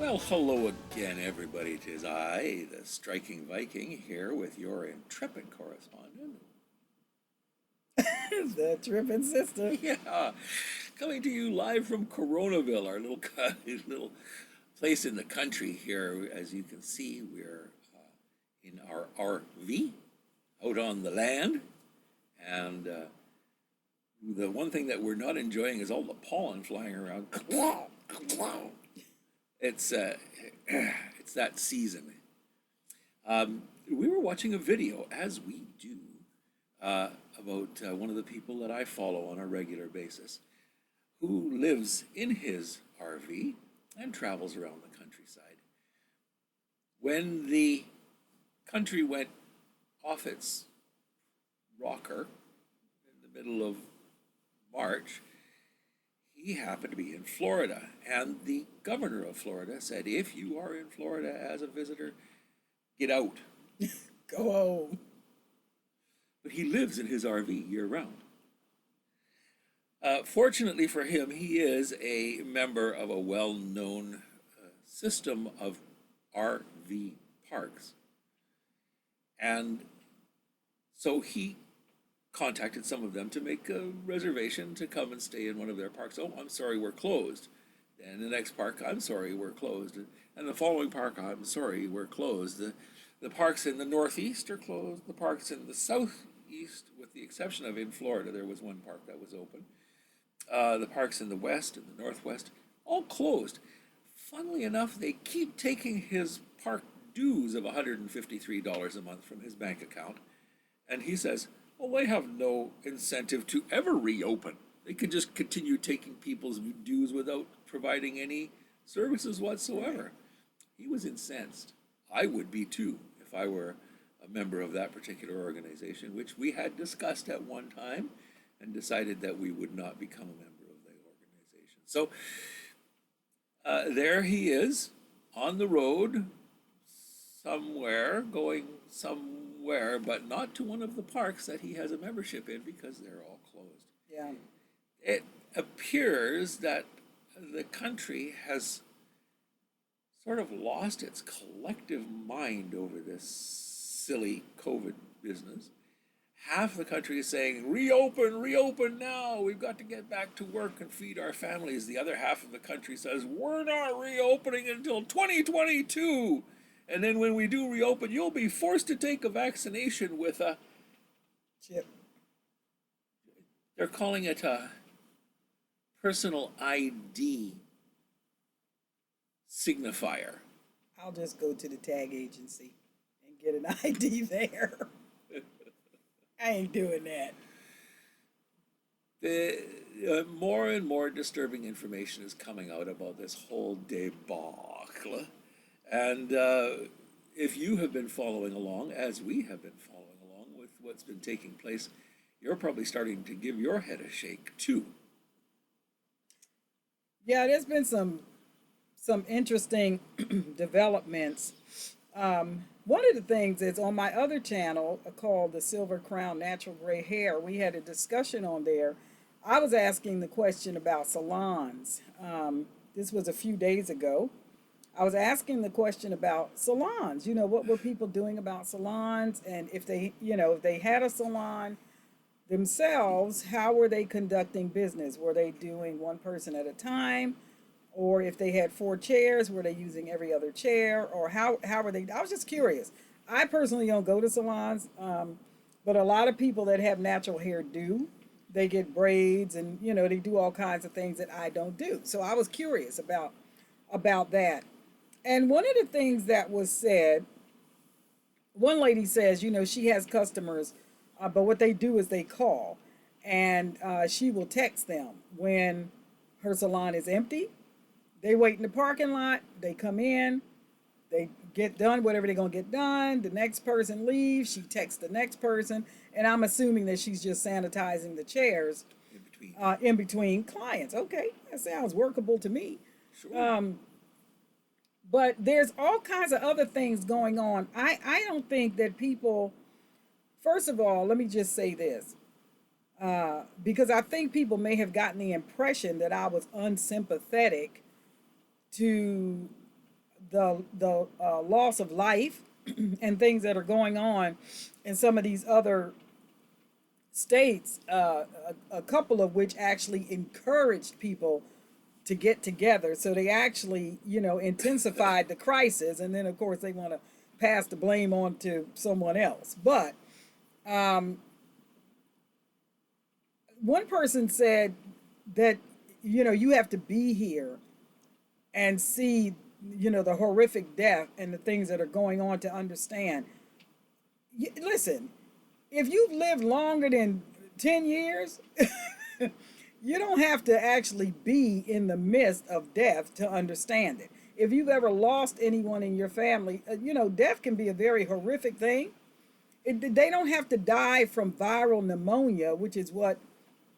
Well, hello again, everybody. 'Tis I, the striking Viking, here with your intrepid correspondent. The tripping sister. Yeah, coming to you live from Coronaville, our little little place in the country here. As you can see, we're in our RV out on the land, and the one thing that we're not enjoying is all the pollen flying around. It's it's that season. We were watching a video, as we do, about one of the people that I follow on a regular basis, who lives in his RV and travels around the countryside. When the country went off its rocker in the middle of March, he happened to be in Florida, and the governor of Florida said, if you are in Florida as a visitor, get out. Go home. But he lives in his RV year round. Fortunately for him, he is a member of a well-known system of RV parks. And so he contacted some of them to make a reservation to come and stay in one of their parks. Oh, I'm sorry, we're closed. And the next park, I'm sorry, we're closed. And the following park, I'm sorry, we're closed. The parks in the Northeast are closed. The parks in the Southeast, with the exception of in Florida, there was one park that was open. The parks in the West and the Northwest, all closed. Funnily enough, they keep taking his park dues of $153 a month from his bank account. And he says, well, they have no incentive to ever reopen. They could just continue taking people's dues without providing any services whatsoever. He was incensed. I would be too if I were a member of that particular organization, which we had discussed at one time and decided that we would not become a member of the organization. So there he is on the road somewhere, going somewhere, but not to one of the parks that he has a membership in because they're all closed. Yeah. It appears that the country has sort of lost its collective mind over this silly COVID business. Half the country is saying, reopen, reopen now. We've got to get back to work and feed our families. The other half of the country says, we're not reopening until 2022. And then when we do reopen, you'll be forced to take a vaccination with a chip. They're calling it a personal ID signifier. I'll just go to the tag agency and get an ID there. I ain't doing that. The more and more disturbing information is coming out about this whole debacle. And if you have been following along, as we have been following along with what's been taking place, you're probably starting to give your head a shake too. Yeah, there's been some interesting developments. One of the things is on my other channel called the Silver Crown Natural Gray Hair, we had a discussion on there. I was asking the question about salons. This was a few days ago. I was asking the question about salons. You know, what were people doing about salons? And if they, if they had a salon themselves, how were they conducting business? Were they doing one person at a time? Or if they had 4 chairs, were they using every other chair? Or how were they? I was just curious. I personally don't go to salons, but a lot of people that have natural hair do. They get braids and, they do all kinds of things that I don't do. So I was curious about that. And one of the things that was said, one lady says, she has customers, but what they do is they call, and she will text them when her salon is empty. They wait in the parking lot, they come in, they get done whatever they're going to get done. The next person leaves, she texts the next person, and I'm assuming that she's just sanitizing the chairs in between clients. Okay, that sounds workable to me. Sure. But there's all kinds of other things going on. I don't think that people, first of all, let me just say this, because I think people may have gotten the impression that I was unsympathetic to the loss of life and things that are going on in some of these other states, a couple of which actually encouraged people to get together. So they actually, intensified the crisis. And then, of course, they want to pass the blame on to someone else. But one person said that, you have to be here and see, the horrific death and the things that are going on to understand. Listen, if you've lived longer than 10 years, you don't have to actually be in the midst of death to understand it. If you've ever lost anyone in your family, death can be a very horrific thing. They don't have to die from viral pneumonia, which is what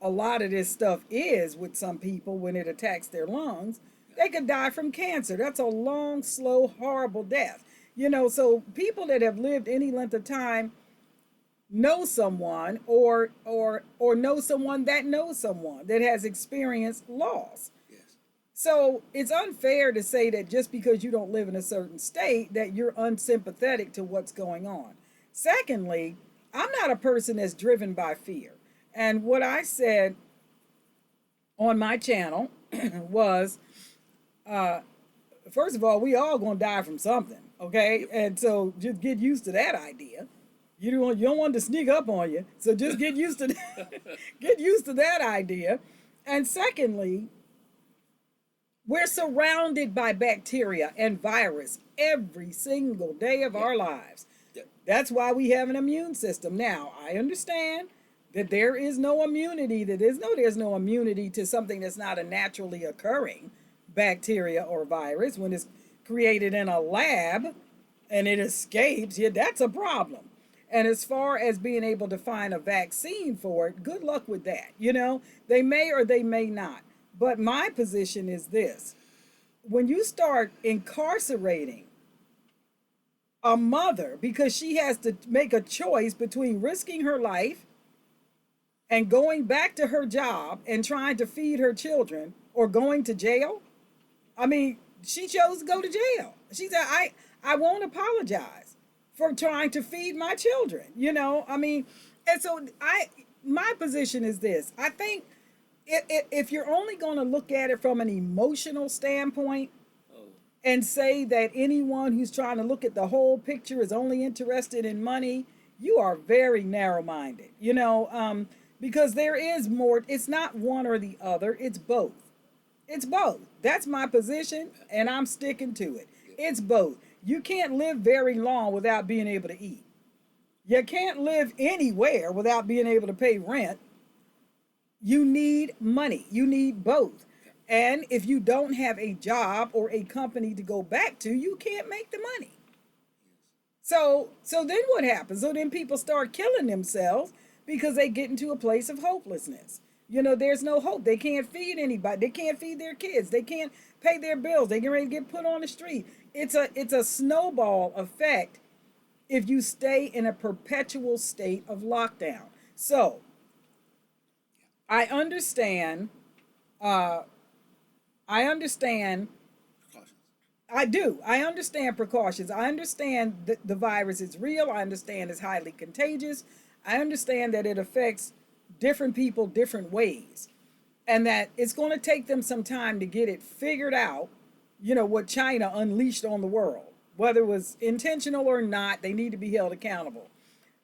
a lot of this stuff is with some people when it attacks their lungs. They could die from cancer. That's a long, slow, horrible death. So people that have lived any length of time know someone or know someone that has experienced loss. Yes. So it's unfair to say that just because you don't live in a certain state that you're unsympathetic to what's going on. Secondly, I'm not a person that's driven by fear. And what I said on my channel was, first of all, we all gonna die from something, okay? Yep. And so just get used to that idea. You don't want to sneak up on you, so just get used to get used to that idea. And secondly, we're surrounded by bacteria and virus every single day of our lives. That's why we have an immune system. Now, I understand that there is no immunity, there's no immunity to something that's not a naturally occurring bacteria or virus. When it's created in a lab and it escapes, that's a problem. And as far as being able to find a vaccine for it, good luck with that. They may or they may not. But my position is this. When you start incarcerating a mother because she has to make a choice between risking her life and going back to her job and trying to feed her children or going to jail, I mean, she chose to go to jail. She said, I won't apologize for trying to feed my children, and so my position is this. I think if you're only going to look at it from an emotional standpoint and say that anyone who's trying to look at the whole picture is only interested in money, you are very narrow-minded, because there is more. It's not one or the other. It's both. It's both. That's my position, and I'm sticking to it. It's both. You can't live very long without being able to eat. You can't live anywhere without being able to pay rent. You need money. You need both. And if you don't have a job or a company to go back to, you can't make the money. So then what happens? So then people start killing themselves because they get into a place of hopelessness. There's no hope. They can't feed anybody. They can't feed their kids. They can't pay their bills. They get ready to get put on the street. It's a snowball effect if you stay in a perpetual state of lockdown. So I understand. I do. I understand precautions. I understand that the virus is real. I understand it's highly contagious. I understand that it affects different people different ways, and that it's going to take them some time to get it figured out, what China unleashed on the world. Whether it was intentional or not, they need to be held accountable.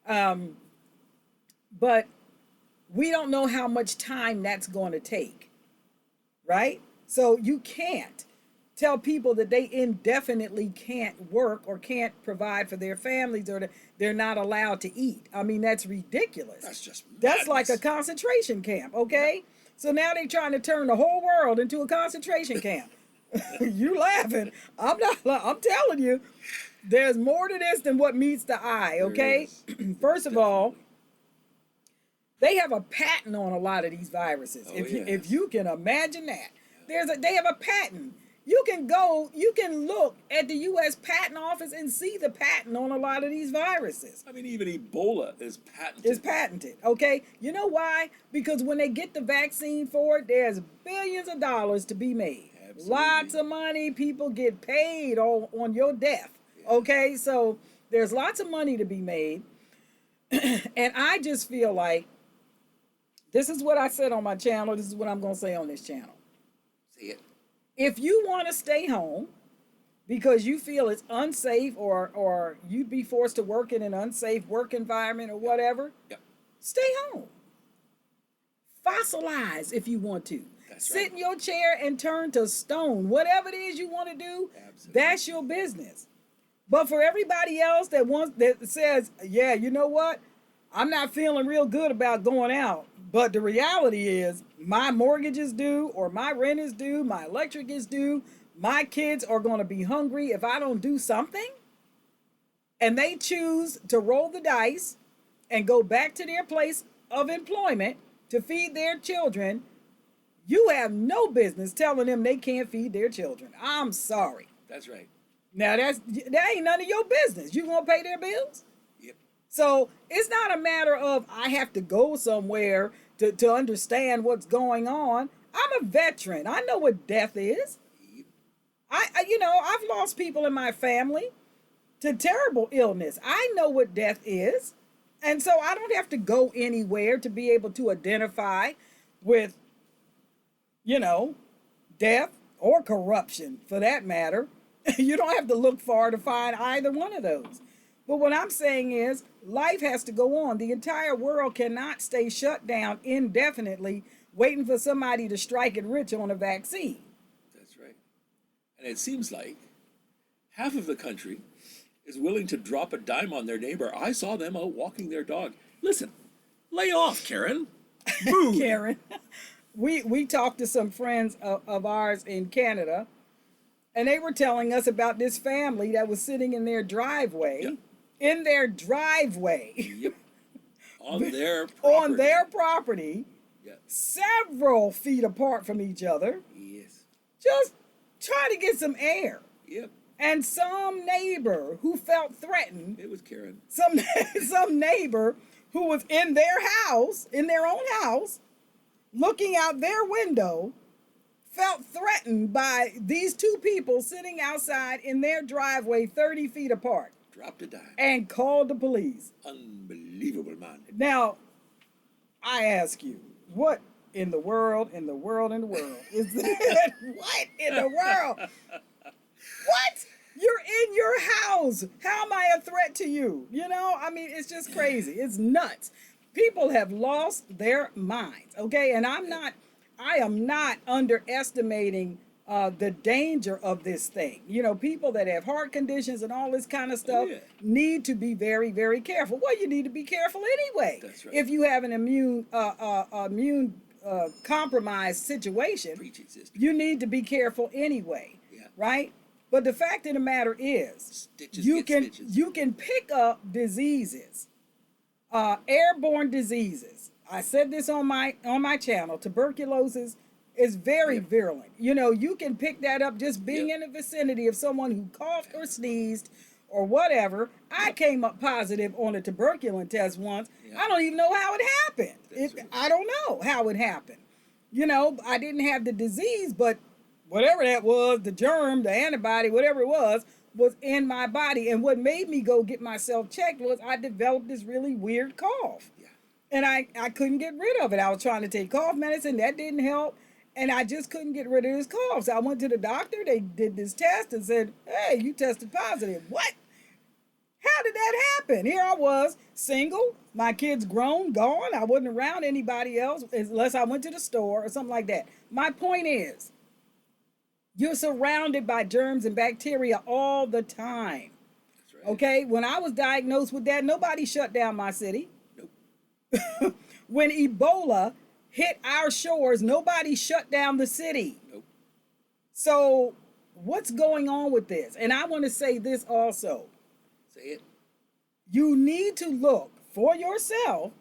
But we don't know how much time that's going to take, right? So you can't tell people that they indefinitely can't work or can't provide for their families or that they're not allowed to eat. I mean, that's ridiculous. That's like a concentration camp, okay? So now they're trying to turn the whole world into a concentration camp. You laughing. I'm telling you, there's more to this than what meets the eye, okay? First of all, they have a patent on a lot of these viruses. If you can imagine that. They have a patent. You can look at the U.S. Patent Office and see the patent on a lot of these viruses. I mean, even Ebola is patented. It's patented, okay? You know why? Because when they get the vaccine for it, there's billions of dollars to be made. Absolutely. Lots of money. People get paid on your death. Yeah. Okay, so there's lots of money to be made. And I just feel like this is what I said on my channel. This is what I'm going to say on this channel. Say it. If you want to stay home because you feel it's unsafe or you'd be forced to work in an unsafe work environment or whatever, Yep. stay home. Fossilize if you want to. That's Sit right. in your chair and turn to stone. Whatever it is you want to do, Absolutely. that's your business. But for everybody else that says, yeah, you know what? I'm not feeling real good about going out. But the reality is my mortgage is due or my rent is due, my electric is due, my kids are going to be hungry if I don't do something. And they choose to roll the dice and go back to their place of employment to feed their children. You have no business telling them they can't feed their children. I'm sorry. That's right. Now that ain't none of your business. You gonna pay their bills? Yep. So it's not a matter of I have to go somewhere to understand what's going on. I'm a veteran. I know what death is. Yep. I've lost people in my family to terrible illness. I know what death is. And so I don't have to go anywhere to be able to identify with, death or corruption for that matter. You don't have to look far to find either one of those. But what I'm saying is life has to go on. The entire world cannot stay shut down indefinitely waiting for somebody to strike it rich on a vaccine. That's right. And it seems like half of the country is willing to drop a dime on their neighbor. I saw them out walking their dog. Listen, lay off, Karen. Move. Karen, we talked to some friends of ours in Canada, and they were telling us about this family that was sitting in their driveway. Yep. In their driveway. Yep. On their property. On their property, Yep. several feet apart from each other, Yes. just trying to get some air. Yep. And some neighbor who felt threatened, It was Karen. some neighbor who was in their house, in their own house, looking out their window, felt threatened by these two people sitting outside in their driveway 30 feet apart Dropped a dime. and called the police. Unbelievable, man. Now, I ask you, what in the world is that? What in the world? What? You're in your house. How am I a threat to you? It's just crazy. It's nuts. People have lost their minds, okay? And I am not underestimating the danger of this thing. People that have heart conditions and all this kind of stuff need to be very, very careful. Well, you need to be careful anyway. That's right. If you have an immune compromised situation, Preaching sister. you need to be careful anyway, Yeah. right? But the fact of the matter is, Stitches you get stitches. can pick up diseases, airborne diseases. I said this on my channel. Tuberculosis is very virulent. You can pick that up just being in the vicinity of someone who coughed or sneezed or whatever. I came up positive on a tuberculin test once. Yeah. I don't even know how it happened. That's right. I don't know how it happened. I didn't have the disease, but whatever that was, the germ, the antibody, whatever it was in my body. And what made me go get myself checked was I developed this really weird cough. Yeah. And I couldn't get rid of it. I was trying to take cough medicine. That didn't help. And I just couldn't get rid of this cough. So I went to the doctor. They did this test and said, hey, you tested positive. What? How did that happen? Here I was, single, my kids grown, gone. I wasn't around anybody else unless I went to the store or something like that. My point is, you're surrounded by germs and bacteria all the time. That's right. Okay? When I was diagnosed with that, nobody shut down my city. Nope. When Ebola hit our shores, nobody shut down the city. Nope. So what's going on with this? And I want to say this also. Say it. You need to look for yourself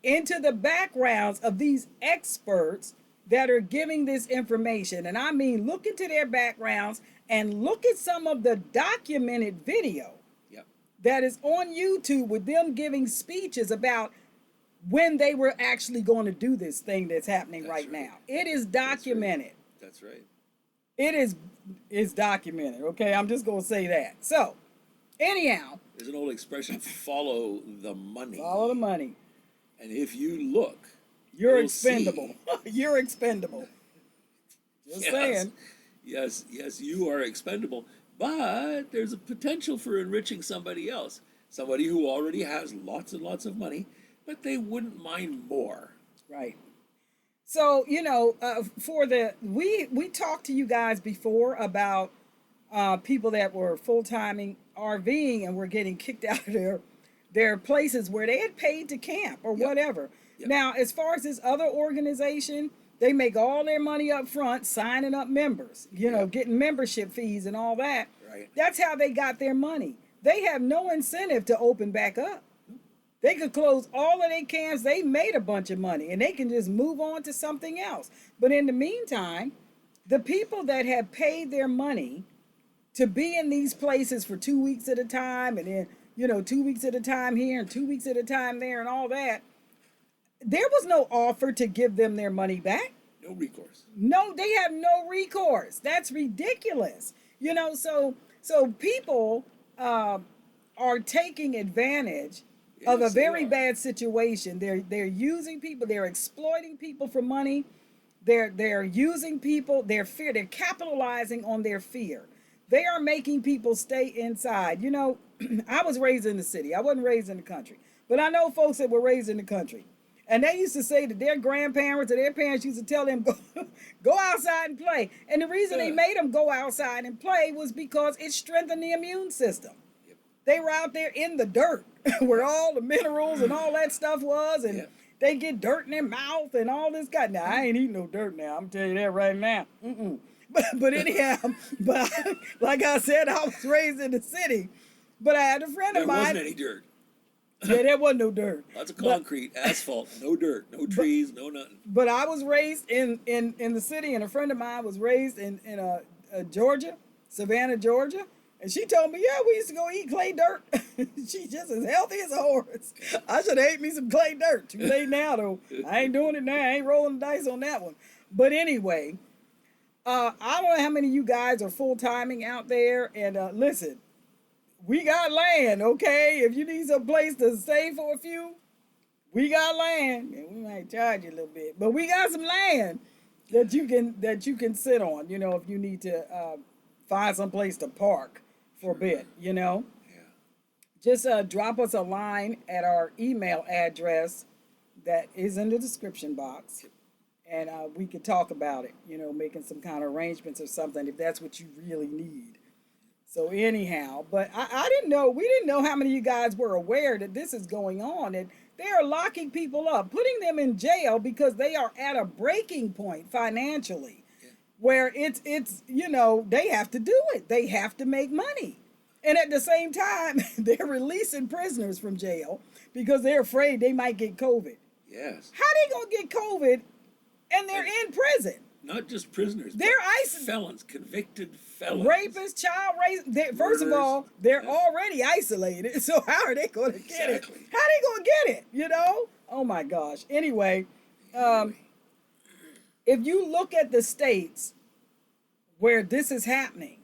into the backgrounds of these experts that are giving this information. And I mean, look into their backgrounds and look at some of the documented video Yep. that is on YouTube with them giving speeches about when they were actually going to do this thing that's happening That's right right. now. It is documented. That's right. It is documented, okay? I'm just going to say that. So, anyhow. There's an old expression, follow the money. Follow the money. And if you look, you're expendable. You're expendable. Just saying. Yes, you are expendable. But there's a potential for enriching somebody else. Somebody who already has lots and lots of money, but they wouldn't mind more. Right. So, we talked to you guys before about people that were full-timing RVing and were getting kicked out of their places where they had paid to camp or whatever. Yep. Now, as far as this other organization, they make all their money up front, signing up members, getting membership fees and all that. Right. That's how they got their money. They have no incentive to open back up. They could close all of their camps. They made a bunch of money and they can just move on to something else. But in the meantime, the people that have paid their money to be in these places for 2 weeks at a time and then, 2 weeks at a time here and 2 weeks at a time there and all that, there was no offer to give them their money back. No recourse. No, they have no recourse. That's ridiculous. So people are taking advantage of a very bad situation. They're using people. They're exploiting people for money. They're using people. They're capitalizing on their fear. They are making people stay inside. I was raised in the city. I wasn't raised in the country. But I know folks that were raised in the country. And they used to say that their grandparents or their parents used to tell them, go outside and play. And the reason they made them go outside and play was because it strengthened the immune system. Yep. They were out there in the dirt where all the minerals and all that stuff was. And they get dirt in their mouth and all this guy. Now, I ain't eating no dirt now. I'm telling you that right now. But anyhow, like I said, I was raised in the city. But I had a friend of mine. There wasn't any dirt. Yeah, there wasn't no dirt. Lots of concrete, asphalt, no dirt, no trees, no nothing. But I was raised in the city, and a friend of mine was raised in Georgia, Savannah, Georgia. And she told me, we used to go eat clay dirt. She's just as healthy as a horse. I should have ate me some clay dirt. Too late now, though. I ain't doing it now. I ain't rolling the dice on that one. But anyway, I don't know how many of you guys are full-timing out there. And listen, we got land, okay? If you need some place to stay for a few, we got land. And we might charge you a little bit. But we got some land that you can sit on, if you need to find some place to park for a bit, Yeah. Just drop us a line at our email address that is in the description box. And we could talk about it, making some kind of arrangements or something if that's what you really need. So anyhow, but we didn't know how many of you guys were aware that this is going on. And they are locking people up, putting them in jail because they are at a breaking point financially, where it's they have to do it. They have to make money. And at the same time, they're releasing prisoners from jail because they're afraid they might get COVID. Yes. How they going to get COVID and they're in prison? Not just prisoners. They're felons, convicted felons. Rapists, child rapists. First of all, they're already isolated. So how are they going to get it? How are they going to get it? Oh my gosh. Anyway, if you look at the states where this is happening,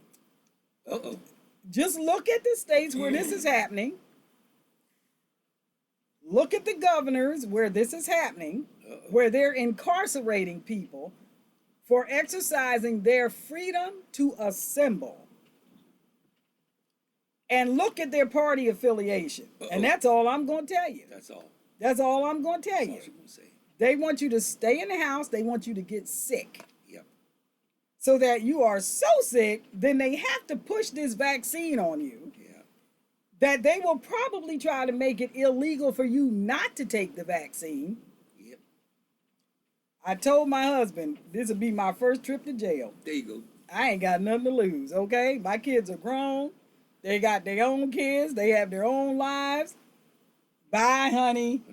just look at the states where this is happening. Look at the governors where this is happening, where they're incarcerating people for exercising their freedom to assemble. And look at their party affiliation. And that's all I'm going to tell you. That's all. That's all I'm going to tell you. They want you to stay in the house. They want you to get sick. Yep. So that you are so sick, then they have to push this vaccine on you. Yeah. That they will probably try to make it illegal for you not to take the vaccine. I told my husband this would be my first trip to jail. There you go. I ain't got nothing to lose, okay? My kids are grown. They got their own kids. They have their own lives. Bye, honey.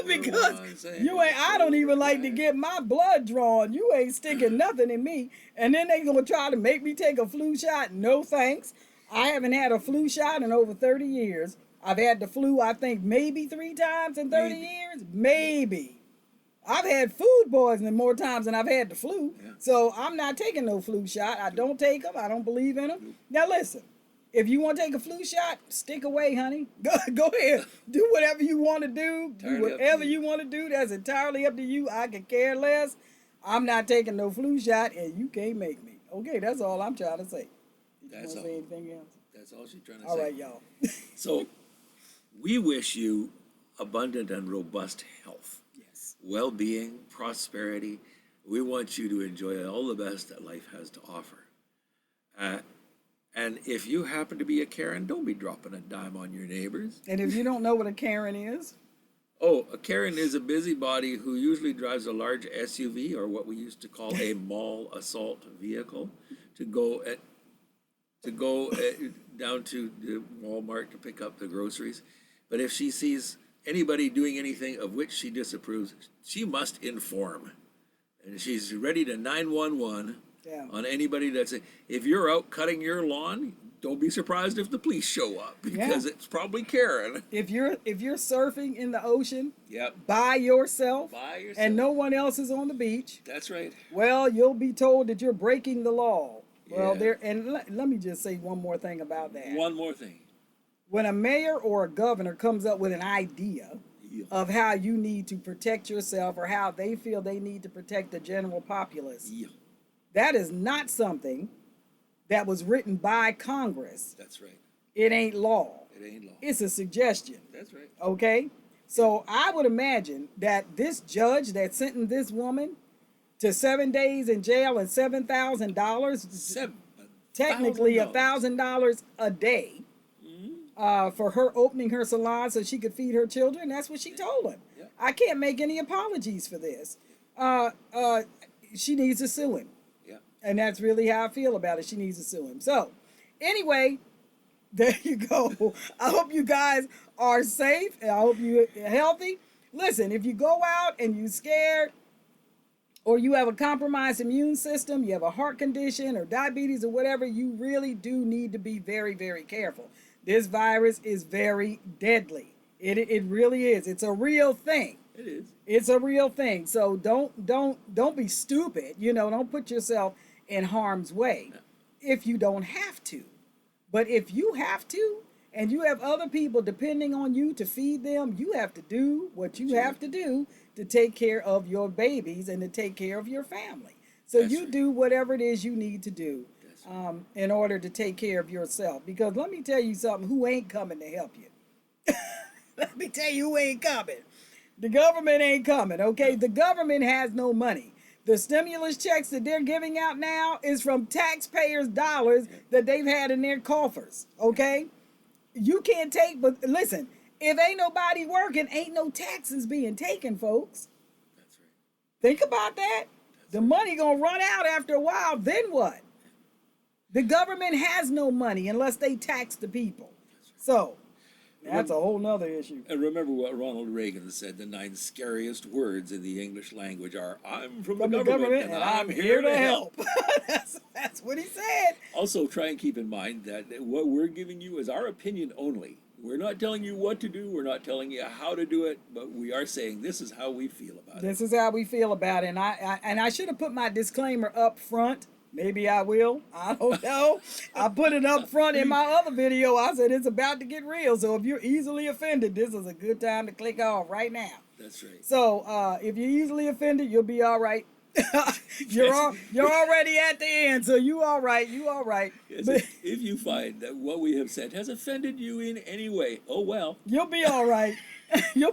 Because I don't even like to get my blood drawn. You ain't sticking nothing in me. And then they gonna try to make me take a flu shot. No thanks. I haven't had a flu shot in over 30 years. I've had the flu, I think, maybe 3 times in 30 years. Maybe. I've had food poisoning more times than I've had the flu. Yeah. So I'm not taking no flu shot. I don't take them. I don't believe in them. Now listen, if you want to take a flu shot, stick away, honey. Go ahead. Do whatever you want to do. Do whatever you want to do. That's entirely up to you. I could care less. I'm not taking no flu shot, and you can't make me. Okay, that's all I'm trying to say. That's all. Say anything else? That's all she's trying to say. All right, y'all. So, we wish you abundant and robust health, Yes. well-being, prosperity. We want you to enjoy all the best that life has to offer. And if you happen to be a Karen, don't be dropping a dime on your neighbors. And if you don't know what a Karen is, Oh, a Karen is a busybody who usually drives a large SUV, or what we used to call a mall assault vehicle, to go down to the Walmart to pick up the groceries. But if she sees anybody doing anything of which she disapproves, she must inform. And she's ready to 911 yeah. on anybody that's... If you're out cutting your lawn, don't be surprised if the police show up, because it's probably Karen. If you're surfing in the ocean Yep. by yourself, By yourself. and no one else is on the beach, That's right. well, you'll be told that you're breaking the law. Well, Yeah. let me just say one more thing about that. One more thing. When a mayor or a governor comes up with an idea Yeah. of how you need to protect yourself or how they feel they need to protect the general populace, Yeah. that is not something that was written by Congress. That's right. It ain't law. It ain't law. It's a suggestion. That's right. Okay? So I would imagine that this judge that sentenced this woman to 7 days in jail and $7,000, technically $1,000 a day, for her opening her salon so she could feed her children. That's what she told him. Yeah. I can't make any apologies for this. She needs to sue him. Yeah. And that's really how I feel about it. She needs to sue him. So, anyway, there you go. I hope you guys are safe, and I hope you're healthy. Listen, if you go out and you're scared, or you have a compromised immune system, you have a heart condition or diabetes or whatever, you really do need to be very, very careful. This virus is very deadly. It really is. It's a real thing. It is. It's a real thing. So don't be stupid. Don't put yourself in harm's way if you don't have to. But if you have to, and you have other people depending on you to feed them, you have to do what you have to do to take care of your babies and to take care of your family. So That's you right. do whatever it is you need to do That's right. in order to take care of yourself. Because let me tell you something, who ain't coming to help you? Let me tell you who ain't coming. The government ain't coming, okay? The government has no money. The stimulus checks that they're giving out now is from taxpayers' dollars that they've had in their coffers, okay? You can't take, but listen, if ain't nobody working, ain't no taxes being taken, folks. That's right. Think about that. The money gonna run out after a while, then what? The government has no money unless they tax the people. So, that's a whole nother issue. And remember what Ronald Reagan said, the 9 scariest words in the English language are, I'm from the government and I'm here to help. That's what he said. Also, try and keep in mind that what we're giving you is our opinion only. We're not telling you what to do. We're not telling you how to do it. But we are saying this is how we feel about it. This is how we feel about it. And I should have put my disclaimer up front. Maybe I will. I don't know. I put it up front in my other video. I said it's about to get real. So if you're easily offended, this is a good time to click off right now. That's right. So if you're easily offended, you'll be all right. You're already at the end, so you all right. You all right. Yes, But if you find that what we have said has offended you in any way, oh well. you'll be all right. You'll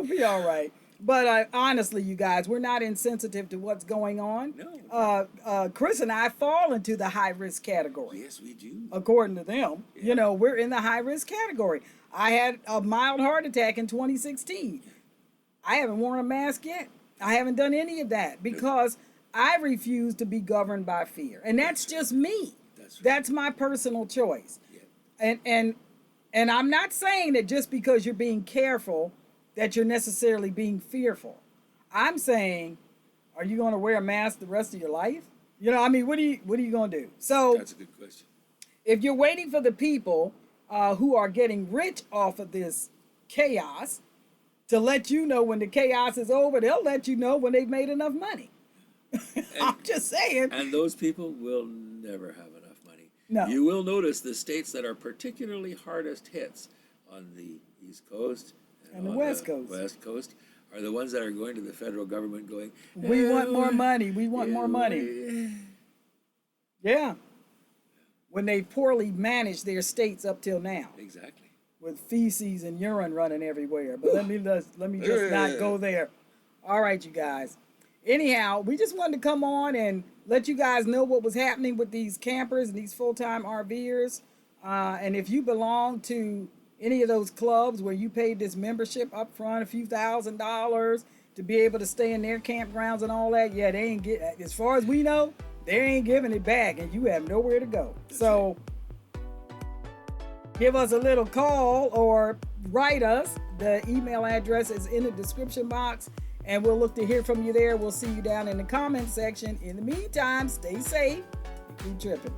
be all right. But honestly, you guys, we're not insensitive to what's going on. No. Chris and I fall into the high risk category. Yes, we do. According to them, Yeah. we're in the high risk category. I had a mild heart attack in 2016. I haven't worn a mask yet. I haven't done any of that because I refuse to be governed by fear. And that's just me. That's right. That's my personal choice. Yeah. And I'm not saying that just because you're being careful that you're necessarily being fearful. I'm saying, are you going to wear a mask the rest of your life? What are you going to do? So That's a good question. if you're waiting for the people who are getting rich off of this chaos to let you know when the chaos is over. They'll let you know when they've made enough money. I'm just saying. And those people will never have enough money. No. You will notice the states that are particularly hardest hits on the East Coast And the on West Coast. West Coast are the ones that are going to the federal government going, We want more money. We want more money. Yeah. When they poorly managed their states up till now, Exactly. with feces and urine running everywhere. But let me just not go there. All right, you guys. Anyhow, we just wanted to come on and let you guys know what was happening with these campers and these full-time RVers. And if you belong to any of those clubs where you paid this membership up front, a few $1,000s to be able to stay in their campgrounds and all that, yeah, they ain't get, as far as we know, they ain't giving it back, and you have nowhere to go. So give us a little call or write us. The email address is in the description box, and we'll look to hear from you there. We'll see you down in the comment section. In the meantime, stay safe and keep tripping.